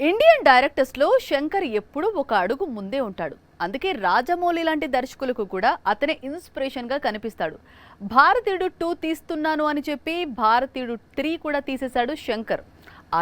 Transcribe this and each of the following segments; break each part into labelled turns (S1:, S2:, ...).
S1: Indian directors లో శంకర్ ఎప్పుడూ ఒక అడుగు ముందే ఉంటాడు. అందుకే రాజమౌళి లాంటి దర్శకులకు కూడా అతనే ఇన్స్పిరేషన్ గా కనిపిస్తాడు. భారతీయుడు 2 తీస్తున్నాను అని చెప్పి భారతీయుడు 3 కూడా తీసేశాడు శంకర్.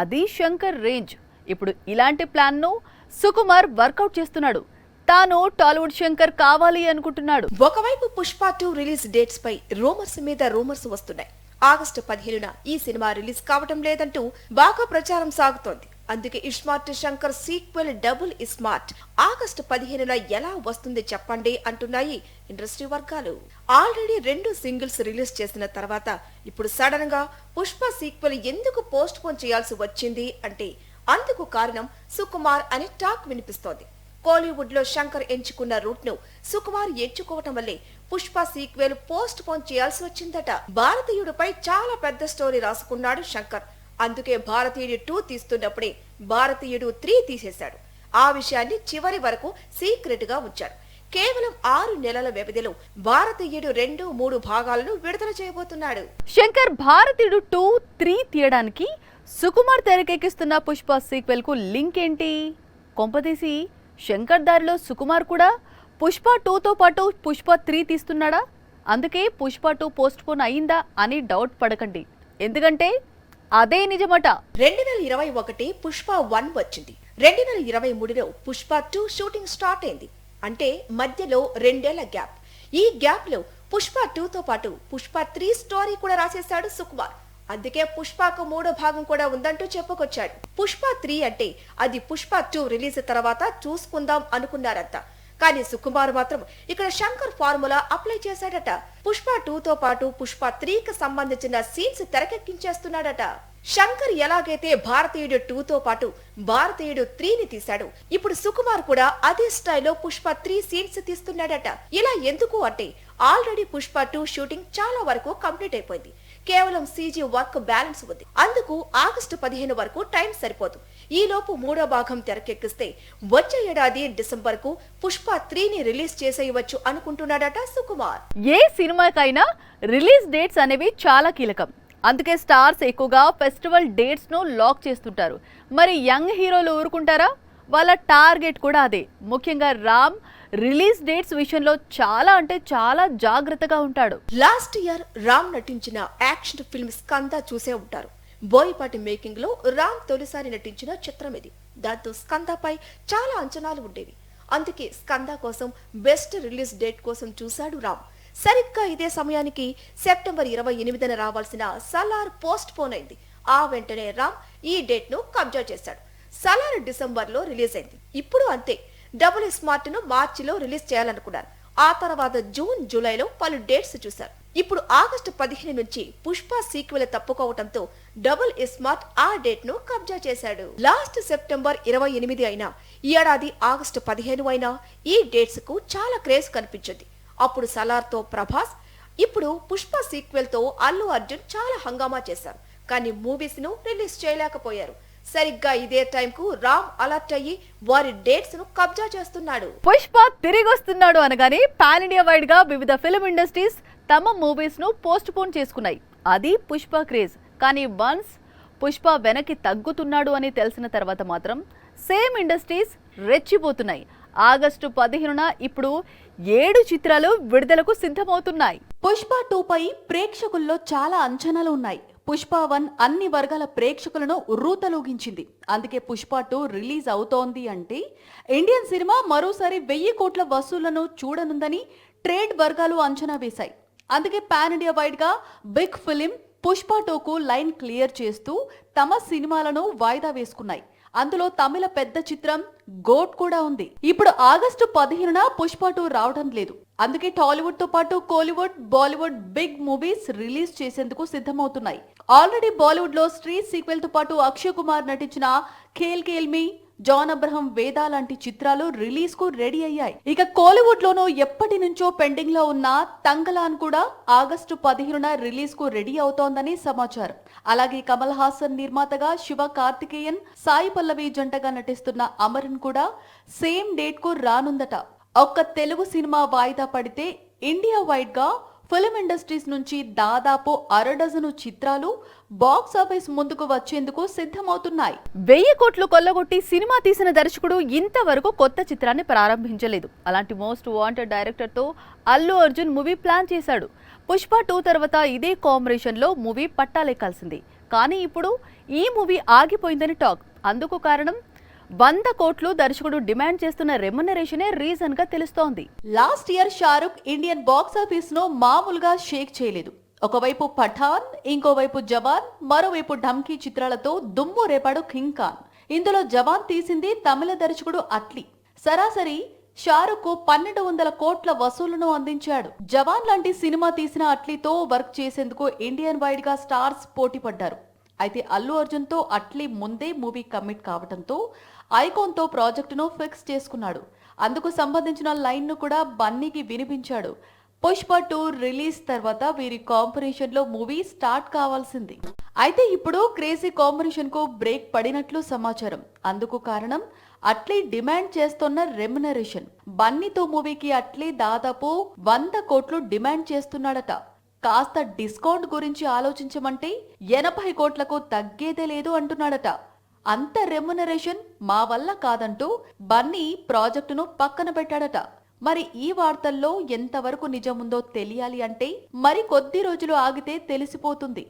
S1: అది శంకర్ రేంజ్. ఇప్పుడు ఇలాంటి ప్లాన్ ను సుకుమార్ వర్కౌట్ చేస్తున్నాడు. తాను టాలీవుడ్ శంకర్ కావాలి అనుకుంటున్నాడు.
S2: ఒకవైపు పుష్ప 2 రిలీజ్ డేట్స్ పై రూమర్స్ మీద రూమర్స్ వస్తున్నాయి. ఆగస్టు 15న ఈ సినిమా రిలీజ్ కావటం లేదంటూ బాగా ప్రచారం సాగుతోంది. అందుకే ఇస్మార్ట్ శంకర్ సీక్వెల్ డబుల్ ఇస్మార్ట్ ఆగస్టు 15న ఎలా వస్తుంది చెప్పండి అంటున్నాయి ఇండస్ట్రీ వర్గాలు. ఆల్రెడీ 2 సింగిల్స్ రిలీజ్ చేసిన తర్వాత ఇప్పుడు సడన్ గా పుష్ప సీక్వెల్ ఎందుకు పోస్ట్ పోన్ చేయాల్సి వచ్చింది అంటే అందుకు కారణం సుకుమార్ అని టాక్ వినిపిస్తోంది. కోలీవుడ్ లో శంకర్ ఎంచుకున్న రూట్ ను సుకుమార్ ఎంచుకోవటం వల్లే పుష్ప సీక్వెల్ పోస్ట్ పోన్ చేయాల్సి వచ్చిందట. భారతీయుడిపై చాలా పెద్ద స్టోరీ రాసుకున్నాడు శంకర్. అందుకే భారతీయుడు 2 తీస్తున్నప్పుడే భారతీయుడు 3 తీసేశాడు. ఆ విషయాన్ని చివరి వరకు సీక్రెట్ గా ఉంచాడు. కేవలం 6 నెలల వ్యవధిలో భారతీయుడు 2, 3 భాగాలను విడుదల చేయబోతున్నాడు.
S1: శంకర్ భారతీయుడు 2, 3 తీయడానికి సుకుమార్ తెరకెక్కిస్తున్న పుష్ప సీక్వెల్ కు లింక్ ఏంటి? కొంపదీసి శంకర్ దారిలో సుకుమార్ కూడా పుష్ప 2తో పాటు పుష్ప 3 తీస్తున్నాడా? అందుకే పుష్ప 2 పోస్ట్ పోన్ అయిందా అని డౌట్ పడకండి. ఎందుకంటే అదే నిజమట.
S2: 2021 పుష్ప 1 వచ్చింది. 2023లో పుష్ప 2 షూటింగ్ స్టార్ట్ అయింది. అంటే మధ్యలో 2 ఏళ్ల గ్యాప్. ఈ గ్యాప్ లో పుష్ప 2తో పాటు పుష్ప 3 స్టోరీ కూడా రాసేశాడు సుకుమార్. అందుకే పుష్పకు 3వ భాగం కూడా ఉందంటూ చెప్పుకొచ్చాడు. పుష్ప 3 అంటే అది పుష్ప 2 రిలీజ్ తర్వాత చూసుకుందాం అనుకున్నారంతా. కానీ సుకుమార్ మాత్రం ఇక్కడ శంకర్ ఫార్ములా అప్లై చేశాడట. పుష్ప 2తో పాటు పుష్ప 3కి సంబంధించిన సీన్స్ తెరకెక్కించేస్తున్నాడట. శంకర్ ఎలాగైతే భారతీయుడు 2తో పాటు భారతీయుడు 3ని తీశాడు, ఇప్పుడు సుకుమార్ కూడా అదే స్టైల్లో పుష్ప 3 సీన్స్ తీస్తున్నాడట. ఇలా ఎందుకు అంటే ఆల్రెడీ పుష్ప 2 షూటింగ్ చాలా వరకు కంప్లీట్ అయిపోయింది. కేవలం సీజీ వర్క్ బ్యాలెన్స్ ఉంది. అందుకు ఆగస్టు 15 వరకు టైం సరిపోదు. ఈలోపు 3వ భాగం తెరకెక్కిస్తే వచ్చే ఏడాది డిసెంబర్ కు పుష్ప 3ని రిలీజ్ చేసేయవచ్చు అనుకుంటున్నాడట సుకుమార్.
S1: ఏ సినిమాకైనా రిలీజ్ డేట్స్ అనేవి చాలా కీలకం. అందుకే స్టార్స్ ఎక్కువగా ఫెస్టివల్ డేట్స్ ను లాక్ చేస్తుంటారు. మరి యంగ్ హీరోలు ఊరుకుంటారా? వాళ్ళ టార్గెట్ కూడా అదే. ముఖ్యంగా రామ్ రిలీజ్ డేట్స్ విషయంలో చాలా జాగ్రత్తగా ఉంటాడు.
S2: లాస్ట్ ఇయర్ రామ్ నటించిన యాక్షన్ ఫిల్మ్ స్కంద చూసే ఉంటారు. బోయపాటి మేకింగ్ లో రామ్ తొలిసారి నటించిన చిత్రం ఇది. దాంతో స్కందపై చాలా అంచనాలు ఉండేవి. అందుకే స్కంద కోసం బెస్ట్ రిలీజ్ డేట్ కోసం చూశాడు రామ్. సరిగ్గా ఇదే సమయానికి సెప్టెంబర్ 28న రావాల్సిన సలార్ పోస్ట్ పోన్ అయింది. ఆ వెంటనే రామ్ ఈ డేట్ ను కబ్జా చేశాడు. సలార్ డిసెంబర్ లో రిలీజ్ అయింది. ఇప్పుడు అంతే, డబుల్ స్మార్ట్ ను మార్చిలో రిలీజ్ చేయాలనుకున్నారు. ఆ తర్వాత జూన్, జూలైలో పలు డేట్స్ చూశారు. ఇప్పుడు ఆగస్టు 15 నుంచి పుష్ప సీక్వెల్ తప్పుకోవడంతో డబుల్ స్మార్ట్ ఆ డేట్ ను కబ్జా చేశాడు. లాస్ట్ సెప్టెంబర్ 28 అయినా, ఈ ఏడాది ఆగస్టు 15 అయినా ఈ డేట్స్ కు చాలా క్రేజ్ కనిపించింది. అప్పుడు సలార్ తో ప్రభాస్, ఇప్పుడు పుష్ప సీక్వెల్ తో అల్లు అర్జున్ చాలా హంగామా చేశారు. కానీ మూవీస్ ను రిలీజ్ చేయలేకపోయారు. సరిగ్గా ఇదే టైం కు రామ్ అలర్ట్ అయ్యి వారి డేట్స్ ను కబ్జా చేస్తున్నాడు.
S1: పుష్ప తిరిగి వస్తున్నాడు అనగానే పాన్ ఇండియా వైడ్ గా వివిధ ఫిల్మ్ ఇండస్ట్రీస్ తమ మూవీస్ ను పోస్ట్ పోన్ చేసుకున్నాయి. అది పుష్ప క్రేజ్. కానీ వన్స్ పుష్ప వెనక్కి తగ్గుతున్నాడు అని తెలిసిన తర్వాత మాత్రం సేమ్ ఇండస్ట్రీస్ రెచ్చిపోతున్నాయి. ఆగస్టు 15న ఇప్పుడు 7 చిత్రాలు విడుదలకు సిద్ధమవుతున్నాయి.
S3: పుష్ప 2 పై ప్రేక్షకుల్లో చాలా అంచనాలు ఉన్నాయి. పుష్ప 1 అన్ని వర్గాల ప్రేక్షకులను ఉర్రూతలూగించింది. అందుకే పుష్ప 2 రిలీజ్ అవుతోంది అంటే ఇండియన్ సినిమా మరోసారి 1000 కోట్ల వసూళ్లను చూడనుందని ట్రేడ్ వర్గాలు అంచనా వేశాయి. అందుకే పాన్ ఇండియా వైడ్ గా బిగ్ ఫిలిం పుష్ప 2కు లైన్ క్లియర్ చేస్తూ తమ సినిమాలను వాయిదా వేసుకున్నాయి. అందులో తమిళ పెద్ద చిత్రం గోట్ కూడా ఉంది. ఇప్పుడు ఆగస్టు 15న పుష్ప 2 రావడం లేదు. అందుకే టాలీవుడ్ తో పాటు Kollywood, Bollywood big movies release చేసేందుకు సిద్ధమవుతున్నాయి. ఆల్రెడీ బాలీవుడ్ లో స్ట్రీ సీక్వెల్ తో పాటు అక్షయ్ కుమార్ నటించిన ఖేల్ ఖేల్ మీ, జాన్ అబ్రహం, వేదా లాంటి చిత్రాలు రిలీజ్ కు రెడీ అయ్యాయి. ఇక కోలీవుడ్ లోనూ ఎప్పటి నుంచో పెండింగ్ లో ఉన్న తంగలాన్ కూడా ఆగస్టు 15న రిలీజ్ కు రెడీ అవుతోందని సమాచారం. అలాగే కమల్ హాసన్ నిర్మాతగా శివ కార్తికేయన్, సాయి పల్లవి జంటగా నటిస్తున్న అమరన్ కూడా సేమ్ డేట్ కు రానుందట. ఒక్క తెలుగు సినిమా వాయిదా పడితే ఇండియా వైడ్ గా ఫిలిం ఇండస్ట్రీస్ నుంచి దాదాపు 6 చిత్రాలు బాక్స్ ఆఫీస్ ముందుకు వచ్చేందుకు సిద్ధమవుతున్నాయి.
S1: 1000 కోట్లు కొల్లగొట్టి సినిమా తీసిన దర్శకుడు ఇంతవరకు కొత్త చిత్రాన్ని ప్రారంభించలేదు. అలాంటి మోస్ట్ వాంటెడ్ డైరెక్టర్ తో అల్లు అర్జున్ మూవీ ప్లాన్ చేశాడు. పుష్ప 2 తర్వాత ఇదే కాంబినేషన్ లో మూవీ పట్టాలెక్కాల్సింది. కానీ ఇప్పుడు ఈ మూవీ ఆగిపోయిందని టాక్. అందుకు కారణం 100 కోట్లు దర్శకుడు డిమాండ్ చేస్తున్న రెమ్యునరేషనే రీజన్ గా తెలుస్తోంది.
S3: Last year Shahrukh Indian box office ను మామూలుగా షేక్ చేయలేదు. ఒకవైపు పఠాన్, ఇంకోవైపు జవాన్, మరోవైపు ఢమ్కీ చిత్రాలతో దుమ్ము రేపాడు కింగ్ ఖాన్. ఇందులో జవాన్ తీసింది తమిళ దర్శకుడు అట్లీ. సరాసరి షారుఖ్ 1200 కోట్ల వసూలును అందించాడు. జవాన్ లాంటి సినిమా తీసిన అట్లీతో వర్క్ చేసేందుకు ఇండియన్ వైడ్ గా స్టార్స్ పోటీ పడ్డారు. అయితే అల్లు అర్జున్ తో అట్లీ ముందే మూవీ కమిట్ కావడంతో ఐకాన్ తో ప్రాజెక్టును ఫిక్స్ చేసుకున్నాడు. అందుకు సంబంధించిన లైన్ ను కూడా బన్నీకి వినిపించాడు. పుష్ప 2 రిలీజ్ తర్వాత వీరి కాంబినేషన్ లో మూవీ స్టార్ట్ కావాల్సింది. అయితే ఇప్పుడు క్రేజీ కాంబినేషన్ కు బ్రేక్ పడినట్లు సమాచారం. అందుకు కారణం అట్లీ డిమాండ్ చేస్తున్న రెమ్యునరేషన్. బన్నీతో మూవీకి అట్లీ దాదాపు 100 కోట్లు డిమాండ్ చేస్తున్నాడట. కాస్త డిస్కౌంట్ గురించి ఆలోచించమంటే 80 కోట్లకు తగ్గేదే లేదు అంటున్నాడట. అంత రెమ్యునరేషన్ మా వల్ల కాదంటూ బన్నీ ప్రాజెక్టును పక్కన పెట్టాడట. మరి ఈ వార్తల్లో ఎంతవరకు నిజముందో తెలియాలి అంటే మరి కొద్ది రోజులు ఆగితే తెలిసిపోతుంది.